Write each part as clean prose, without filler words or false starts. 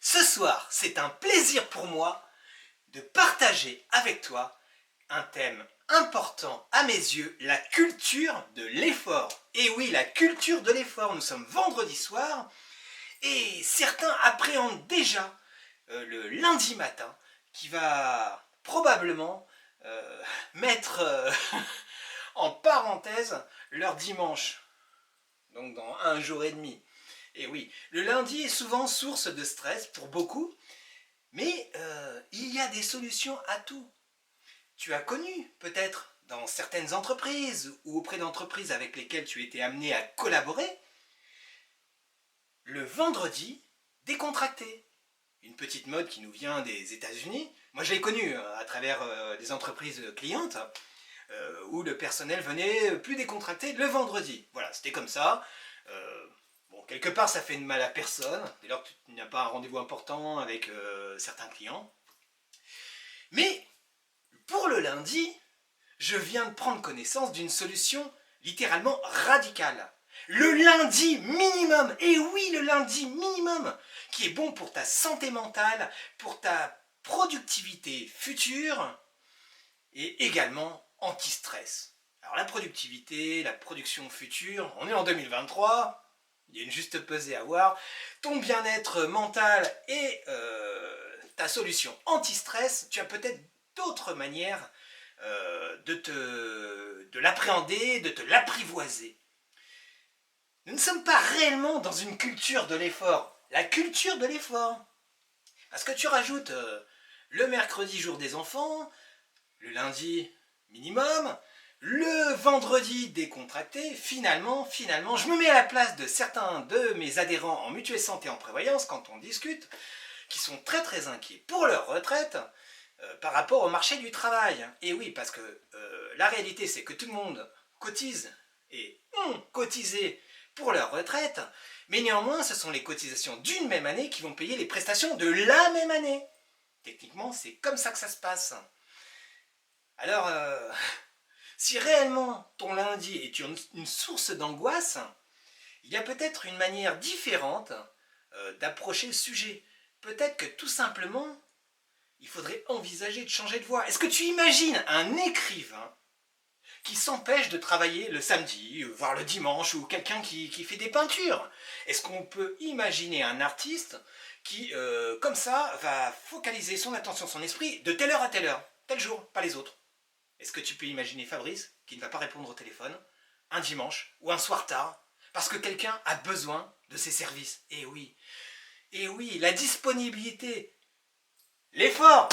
Ce soir, c'est un plaisir pour moi de partager avec toi un thème important à mes yeux, la culture de l'effort. Et oui, la culture de l'effort. Nous sommes vendredi soir et certains appréhendent déjà le lundi matin qui va probablement mettre en parenthèse leur dimanche, donc dans un jour et demi. Et oui, le lundi est souvent source de stress pour beaucoup, mais il y a des solutions à tout. Tu as connu peut-être dans certaines entreprises ou auprès d'entreprises avec lesquelles tu étais amené à collaborer, le vendredi décontracté. Une petite mode qui nous vient des États-Unis. Moi je l'ai connue à travers des entreprises clientes où le personnel venait plus décontracté le vendredi. Voilà, c'était comme ça. Bon, quelque part, ça fait de mal à personne, dès lors que tu n'as pas un rendez-vous important avec certains clients. Mais pour le lundi, je viens de prendre connaissance d'une solution littéralement radicale. Le lundi minimum, et oui, le lundi minimum, qui est bon pour ta santé mentale, pour ta productivité future, et également anti-stress. Alors la productivité, la production future, on est en 2023, il y a une juste pesée à voir. Ton bien-être mental et ta solution anti-stress, tu as peut-être d'autres manières de l'appréhender, de te l'apprivoiser. Nous ne sommes pas réellement dans une culture de l'effort. La culture de l'effort. Parce que tu rajoutes le mercredi jour des enfants, le lundi minimum, le vendredi décontracté, finalement, je me mets à la place de certains de mes adhérents en mutuelle santé en prévoyance quand on discute, qui sont très très inquiets pour leur retraite par rapport au marché du travail. Et oui, parce que la réalité c'est que tout le monde cotise et ont cotisé pour leur retraite, mais néanmoins ce sont les cotisations d'une même année qui vont payer les prestations de la même année. Techniquement, c'est comme ça que ça se passe. Alors, si réellement ton lundi est une source d'angoisse, il y a peut-être une manière différente d'approcher le sujet. Peut-être que tout simplement, il faudrait envisager de changer de voie. Est-ce que tu imagines un écrivain qui s'empêche de travailler le samedi, voire le dimanche, ou quelqu'un qui fait des peintures? Est-ce qu'on peut imaginer un artiste qui, comme ça, va focaliser son attention, son esprit de telle heure à telle heure, tel jour, pas les autres? Est-ce que tu peux imaginer Fabrice qui ne va pas répondre au téléphone un dimanche ou un soir tard parce que quelqu'un a besoin de ses services? Et oui, la disponibilité, l'effort,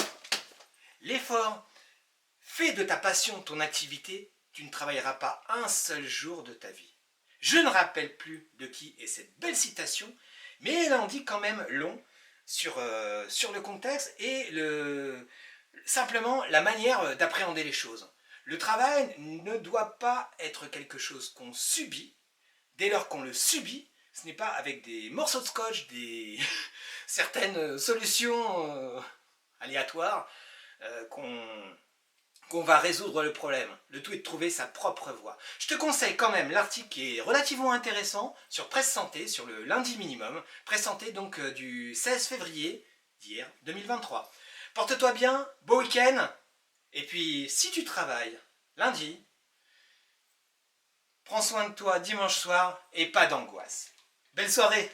fais de ta passion ton activité, tu ne travailleras pas un seul jour de ta vie. Je ne rappelle plus de qui est cette belle citation, mais elle en dit quand même long sur le contexte et simplement la manière d'appréhender les choses. Le travail ne doit pas être quelque chose qu'on subit. Dès lors qu'on le subit, ce n'est pas avec des morceaux de scotch, certaines solutions aléatoires qu'on va résoudre le problème. Le tout est de trouver sa propre voie. Je te conseille quand même l'article qui est relativement intéressant sur Presse Santé, sur le lundi minimum. Presse Santé donc du 16 février d'hier, 2023. Porte-toi bien, beau week-end. Et puis, si tu travailles lundi, prends soin de toi dimanche soir et pas d'angoisse. Belle soirée!